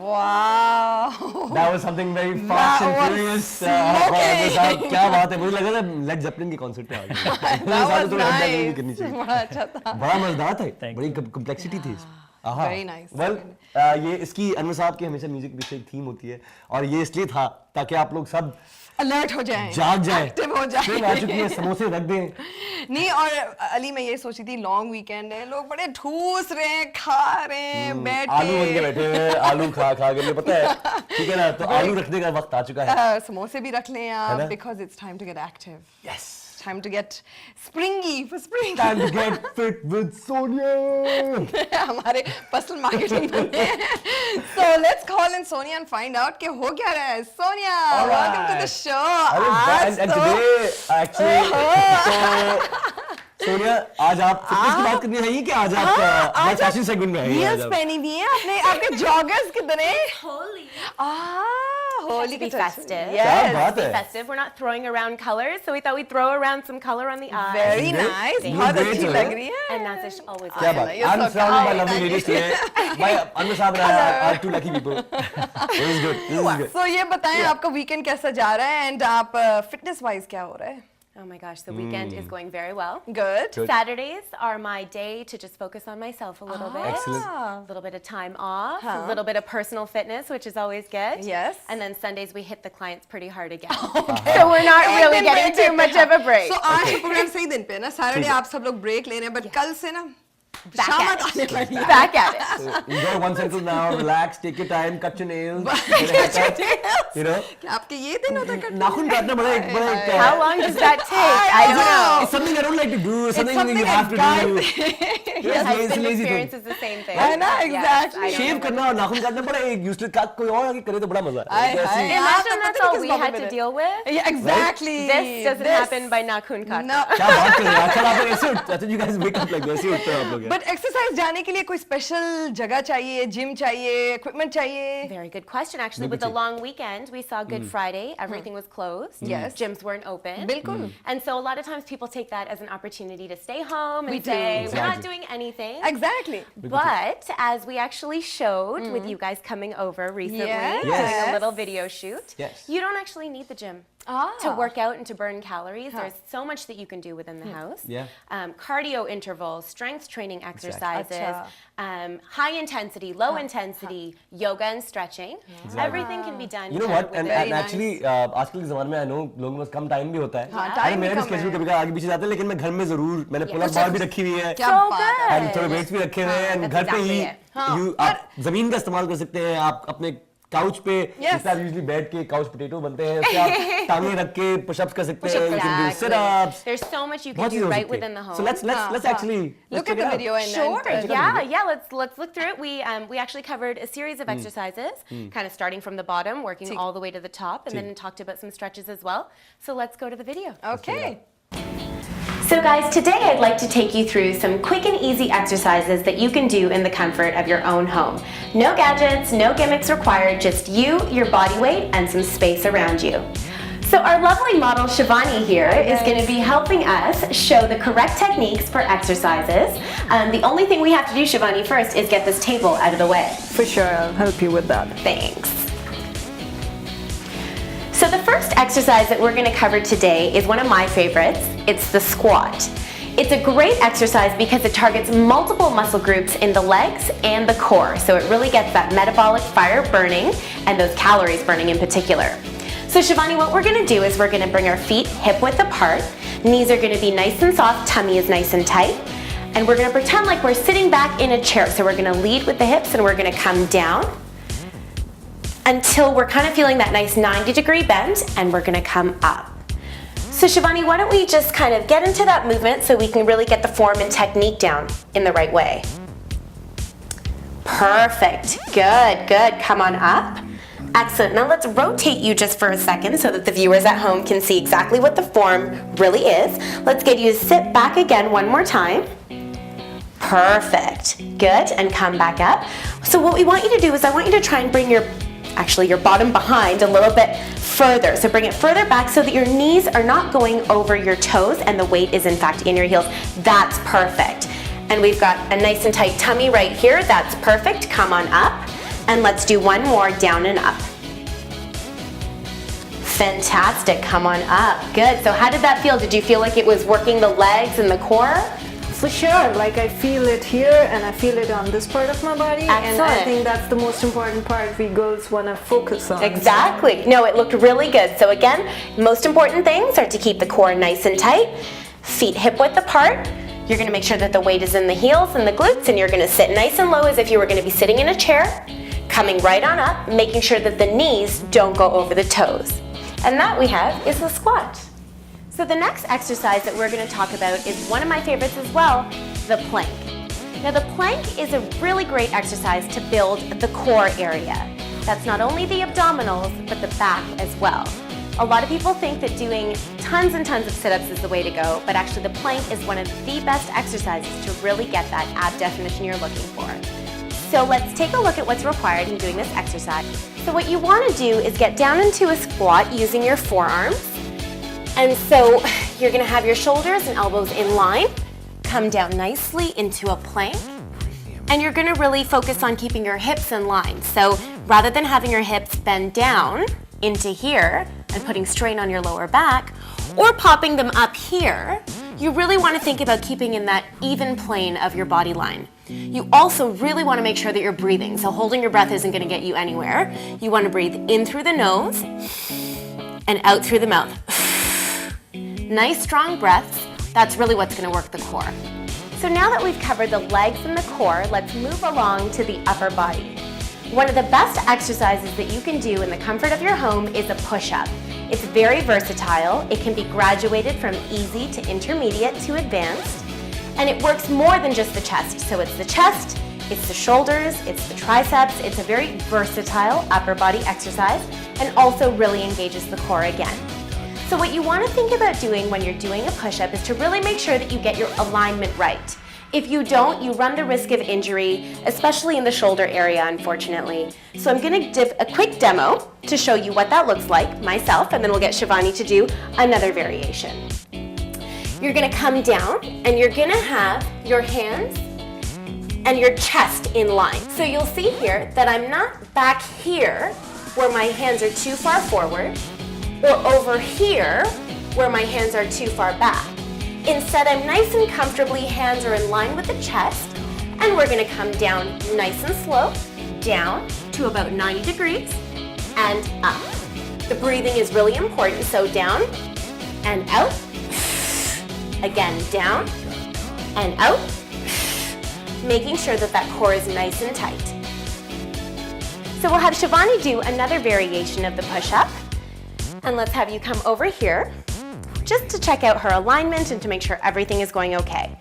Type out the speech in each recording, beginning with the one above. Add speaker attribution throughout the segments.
Speaker 1: Wow.
Speaker 2: That was something very fast and furious. क्या बात है, मुझे लगा था लेड ज़ेपलिन के कॉन्सर्ट पे आ गए।
Speaker 1: That was nice. बड़ा अच्छा था।
Speaker 2: बड़ा मजेदार था, बड़ी कम्प्लेक्सिटी थी इसमें।
Speaker 1: Very nice.
Speaker 2: Well, ये इसकी अनवर साहब की हमेशा म्यूजिक पीछे एक थीम होती है और ये इसलिए था ताकि आप लोग सब
Speaker 1: अलर्ट हो जाएं,
Speaker 2: जाग जाएं,
Speaker 1: एक्टिव हो जाएं।
Speaker 2: ट्रेन आ चुकी है, समोसे रख दें।
Speaker 1: नहीं, और अली मैं ये सोची थी लॉन्ग वीकेंड है, लोग बड़े ठूस रहे हैं, खा रहे हैं, बैठ के
Speaker 2: आलू बन के बैठे हुए हैं, आलू खा के पता है, ठीक है ना, तो आलू रखने का वक्त आ चुका है।
Speaker 1: समोसे भी रख लें आप, because it's time to get active.
Speaker 2: Yes.
Speaker 1: Time to get springy for spring.
Speaker 2: Time to get fit with Sonia.
Speaker 1: हमारे पर्सनल मार्केटिंग में। So let's call in Sonia and find out कि हो क्या रहा है। Sonia, welcome to the show.
Speaker 2: And today actually Sonia, आज आप fitness की बात करनी है कि आज आप फैशन सेगमेंट में हैं?
Speaker 1: हील्स पहनी हुई हैं आपने, आपके जॉगर्स कितने?
Speaker 3: Holy.
Speaker 1: Holy
Speaker 3: be festive.
Speaker 1: Yes.
Speaker 3: Be festive. We're not throwing around colors, so we thought we'd throw around some color on the eyes.
Speaker 1: Very nice. बहुत अच्छी लग रही है.
Speaker 3: And that's always
Speaker 2: क्या बात? I'm surrounded by lovely ladies today. My Anwar साहब are two lucky people. This is good. This is good.
Speaker 1: So ये बताएं आपका वीकेंड कैसा जा रहा है and आप फिटनेस वाइज क्या हो रहा है?
Speaker 3: Oh my gosh, the weekend is going very well.
Speaker 1: Good.
Speaker 3: Saturdays are my day to just focus on myself a little bit.
Speaker 2: Excellent.
Speaker 3: A little bit of time off, a little bit of personal fitness, which is always good.
Speaker 1: Yes.
Speaker 3: And then Sundays we hit the clients pretty hard again. So we're not really getting too much of a break.
Speaker 1: So आज का programme सही दिन पे ना, Saturday आप सब लोग break ले रहे हैं, but कल से ना
Speaker 3: Back at it.
Speaker 2: Enjoy one cycle now, relax, take your time, cut your nails. You know?
Speaker 1: आपके ये दिन होता है
Speaker 2: नाखून काटना बड़ा एक
Speaker 3: How long does that take? I don't know.
Speaker 2: It's something I don't like to do. Something you have to do.
Speaker 3: Your husband experiences the same thing.
Speaker 1: है ना, exactly.
Speaker 2: शेव करना और नाखून काटना बड़ा एक यूजलेस का कोई और आगे करे तो बड़ा मजा है।
Speaker 3: Imagine that's all we had to deal with.
Speaker 1: Yeah, exactly.
Speaker 3: This doesn't happen by nakhun cut.
Speaker 1: No.
Speaker 2: क्या बात कर रहे हैं? आजकल आप ऐसे उठते हैं, you guys wake up like this, ऐसे उठते हैं आप लोग।
Speaker 1: But exercise जाने के लिए कोई स्पेशल जगह चाहिए, जिम चाहिए, इक्विपमेंट चाहिए?
Speaker 3: Very good question. Actually, with the long weekend, we saw Good Friday. Everything was closed.
Speaker 1: Yes.
Speaker 3: Gyms weren't open.
Speaker 1: बिल्कुल.
Speaker 3: And so a lot of times people take that as an opportunity to stay home and say, we're not doing anything.
Speaker 1: Exactly.
Speaker 3: But as we actually showed with you guys coming over recently, doing a little video shoot, you don't actually need the gym. To work out and to burn calories. There's so much that you can do within the house. Cardio intervals, strength training exercises, high intensity, low intensity, yoga and stretching. Everything can be done.
Speaker 2: You know what? And actually, आजकल के ज़माने में I know लोगों के पास कम time भी होता है. अरे मेरा भी स्केड्यूल कभी आगे पीछे जाता है, लेकिन मैं घर में ज़रूर मैंने पुल अप बार भी रखी हुई है.
Speaker 3: So good.
Speaker 2: And थोड़े weights भी रखे हुए हैं. And घर पे ही आप ज़मीन का इस्तेमाल कर सकते हैं. आप अपने काउच पे जिस तरह यूजुअली बैठ के काउच पोटैटो बनते हैं, उससे आप टांगे रख के पुशअप्स कर सकते हैं, you can do sit-ups.
Speaker 3: There's so much you can do right within the home.
Speaker 2: So let's actually
Speaker 1: look at the video and
Speaker 3: sure. Yeah. Let's look through it. We actually covered a series of exercises, kind of starting from the bottom, working all the way to the top, and then talked about some stretches as well. So let's go to the video.
Speaker 1: Okay.
Speaker 3: So guys, today I'd like to take you through some quick and easy exercises that you can do in the comfort of your own home. No gadgets, no gimmicks required, just you, your body weight, and some space around you. So our lovely model Shivani here is going to be helping us show the correct techniques for exercises. The only thing we have to do, Shivani, first is get this table out of the way.
Speaker 1: For sure, I'll help you with that.
Speaker 3: Thanks. So the first exercise that we're going to cover today is one of my favorites. It's the squat. It's a great exercise because it targets multiple muscle groups in the legs and the core. So it really gets that metabolic fire burning and those calories burning in particular. So Shivani, what we're going to do is we're going to bring our feet hip width apart. Knees are going to be nice and soft, tummy is nice and tight. And we're going to pretend like we're sitting back in a chair. So we're going to lead with the hips and we're going to come down until we're kind of feeling that nice 90-degree bend, and we're going to come up. So Shivani, why don't we just kind of get into that movement so we can really get the form and technique down in the right way. Perfect. Good. Come on up. Excellent. Now let's rotate you just for a second so that the viewers at home can see exactly what the form really is. Let's get you to sit back again one more time. Perfect. Good. And come back up. So what we want you to do is I want you to try and bring your bottom behind a little bit further. So bring it further back so that your knees are not going over your toes and the weight is in fact in your heels. That's perfect. And we've got a nice and tight tummy right here. That's perfect. Come on up. And let's do one more, down and up. Fantastic, come on up. Good, so how did that feel? Did you feel like it was working the legs and the core?
Speaker 4: For sure, like I feel it here and I feel it on this part of my body.
Speaker 3: Excellent.
Speaker 4: And I think that's the most important part we girls want to focus on.
Speaker 3: Exactly. No, it looked really good. So again, most important things are to keep the core nice and tight, feet hip width apart. You're gonna make sure that the weight is in the heels and the glutes, and you're gonna sit nice and low as if you were gonna be sitting in a chair, coming right on up, making sure that the knees don't go over the toes. And that we have is the squat. So the next exercise that we're going to talk about is one of my favorites as well, the plank. Now the plank is a really great exercise to build the core area. That's not only the abdominals, but the back as well. A lot of people think that doing tons and tons of sit-ups is the way to go, but actually the plank is one of the best exercises to really get that ab definition you're looking for. So let's take a look at what's required in doing this exercise. So what you want to do is get down into a squat using your forearms. And so you're going to have your shoulders and elbows in line, come down nicely into a plank, and you're going to really focus on keeping your hips in line. So rather than having your hips bend down into here and putting strain on your lower back, or popping them up here, you really want to think about keeping in that even plane of your body line. You also really want to make sure that you're breathing. So holding your breath isn't going to get you anywhere. You want to breathe in through the nose and out through the mouth. Nice strong breaths. That's really what's going to work the core. So now that we've covered the legs and the core, let's move along to the upper body. One of the best exercises that you can do in the comfort of your home is a push-up. It's very versatile. It can be graduated from easy to intermediate to advanced. And it works more than just the chest. So it's the chest, it's the shoulders, it's the triceps. It's a very versatile upper body exercise and also really engages the core again. So what you want to think about doing when you're doing a push-up is to really make sure that you get your alignment right. If you don't, you run the risk of injury, especially in the shoulder area, unfortunately. So I'm going to give a quick demo to show you what that looks like myself, and then we'll get Shivani to do another variation. You're going to come down and you're going to have your hands and your chest in line. So you'll see here that I'm not back here where my hands are too far forward, or over here where my hands are too far back. Instead, I'm nice and comfortably, hands are in line with the chest, and we're gonna come down nice and slow, down to about 90 degrees, and up. The breathing is really important, so down and out. Again, down and out. Making sure that that core is nice and tight. So we'll have Shivani do another variation of the push-up. And let's have you come over here just to check out her alignment and to make sure everything is going okay.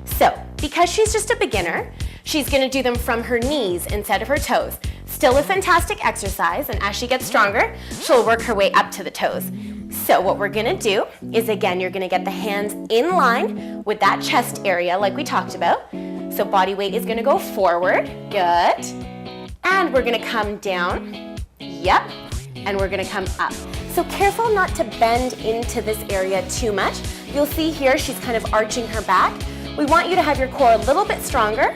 Speaker 3: So, because she's just a beginner, she's gonna do them from her knees instead of her toes. Still a fantastic exercise, and as she gets stronger, she'll work her way up to the toes. So what we're gonna do is, again, you're gonna get the hands in line with that chest area like we talked about. So body weight is gonna go forward, good. And we're gonna come down, yep, and we're gonna come up. So careful not to bend into this area too much. You'll see here she's kind of arching her back. We want you to have your core a little bit stronger.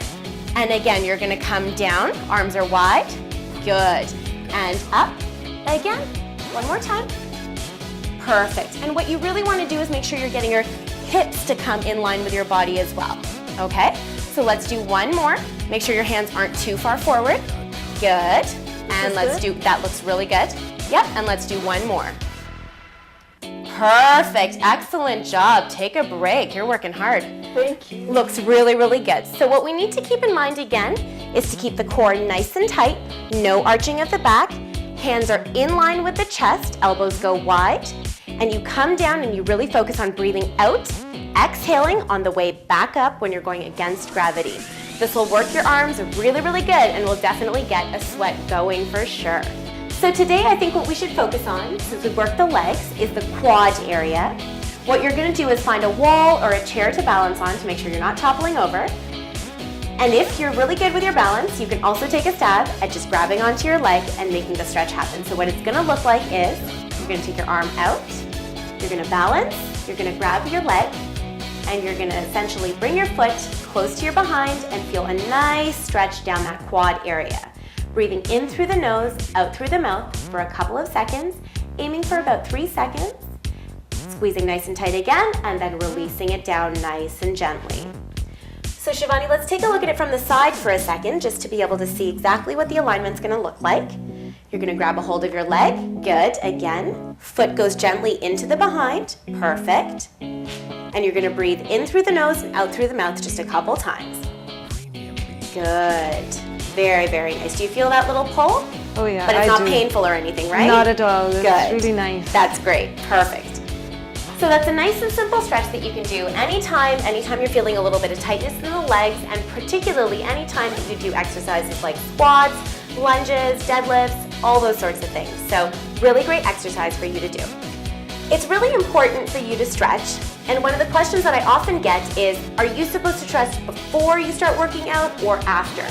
Speaker 3: And again, you're gonna come down, arms are wide, good. And up, again, one more time. Perfect. And what you really wanna do is make sure you're getting your hips to come in line with your body as well, okay? So let's do one more. Make sure your hands aren't too far forward, good. And let's do, that looks really good. Yep, and let's do one more. Perfect, excellent job. Take a break, you're working hard.
Speaker 4: Thank you.
Speaker 3: Looks really, really good. So what we need to keep in mind again is to keep the core nice and tight, no arching at the back, hands are in line with the chest, elbows go wide, and you come down and you really focus on breathing out, exhaling on the way back up when you're going against gravity. This will work your arms really, really good and will definitely get a sweat going for sure. So today I think what we should focus on, since we've worked the legs, is the quad area. What you're gonna do is find a wall or a chair to balance on to make sure you're not toppling over. And if you're really good with your balance, you can also take a stab at just grabbing onto your leg and making the stretch happen. So what it's gonna look like is, you're gonna take your arm out, you're gonna balance, you're gonna grab your leg, and you're gonna essentially bring your foot close to your behind and feel a nice stretch down that quad area. breathing in through the nose, out through the mouth for a couple of seconds, aiming for about 3 seconds, squeezing nice and tight again, and then releasing it down nice and gently. So Shivani, let's take a look at it from the side for a second, just to be able to see exactly what the alignment's gonna look like. You're gonna grab a hold of your leg, good, again. Foot goes gently into the behind, perfect. And you're gonna breathe in through the nose and out through the mouth just a couple times. Good, very, very nice. Do you feel that little pull?
Speaker 4: Oh yeah,
Speaker 3: But it's
Speaker 4: I
Speaker 3: not
Speaker 4: do.
Speaker 3: painful or anything, right?
Speaker 4: Not at all. It's
Speaker 3: Good.
Speaker 4: really nice.
Speaker 3: That's great, perfect. So that's a nice and simple stretch that you can do anytime you're feeling a little bit of tightness in the legs, and particularly anytime that you do exercises like squats, lunges, deadlifts, all those sorts of things. So really great exercise for you to do. It's really important for you to stretch, and one of the questions that I often get is, are you supposed to stretch before you start working out or after?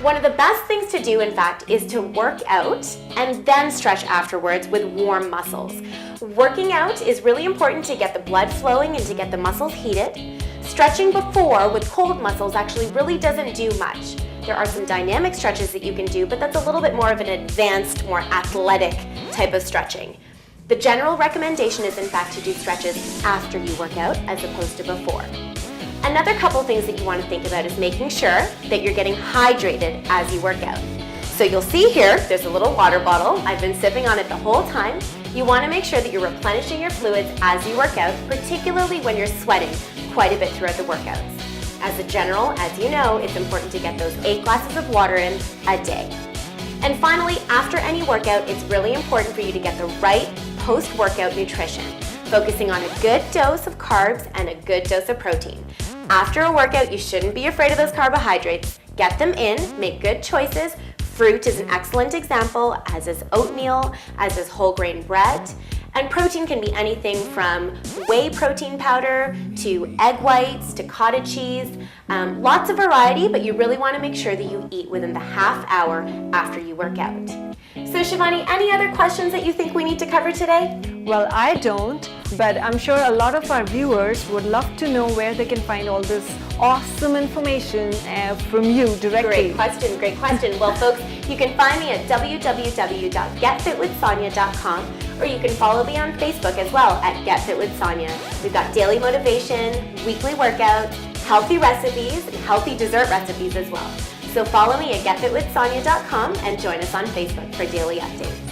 Speaker 3: One of the best things to do, in fact, is to work out and then stretch afterwards with warm muscles. Working out is really important to get the blood flowing and to get the muscles heated. Stretching before with cold muscles actually really doesn't do much. There are some dynamic stretches that you can do, but that's a little bit more of an advanced, more athletic type of stretching. The general recommendation is, in fact, to do stretches after you work out as opposed to before. Another couple things that you want to think about is making sure that you're getting hydrated as you work out. So you'll see here, there's a little water bottle. I've been sipping on it the whole time. You want to make sure that you're replenishing your fluids as you work out, particularly when you're sweating quite a bit throughout the workouts. As a general, as you know, it's important to get those 8 glasses of water in a day. And finally, after any workout, it's really important for you to get the right post-workout nutrition, focusing on a good dose of carbs and a good dose of protein. After a workout, you shouldn't be afraid of those carbohydrates. Get them in, make good choices. Fruit is an excellent example, as is oatmeal, as is whole grain bread. And protein can be anything from whey protein powder to egg whites to cottage cheese. Lots of variety, but you really want to make sure that you eat within the half hour after you work out. So Shivani, any other questions that you think we need to cover today?
Speaker 4: Well, I don't, but I'm sure a lot of our viewers would love to know where they can find all this awesome information from you directly.
Speaker 3: Great question. Well, folks, you can find me at www.getfitwithsonia.com, or you can follow me on Facebook as well at Get Fit with Sonia. We've got daily motivation, weekly workouts, healthy recipes, and healthy dessert recipes as well. So follow me at getfitwithsonia.com and join us on Facebook for daily updates.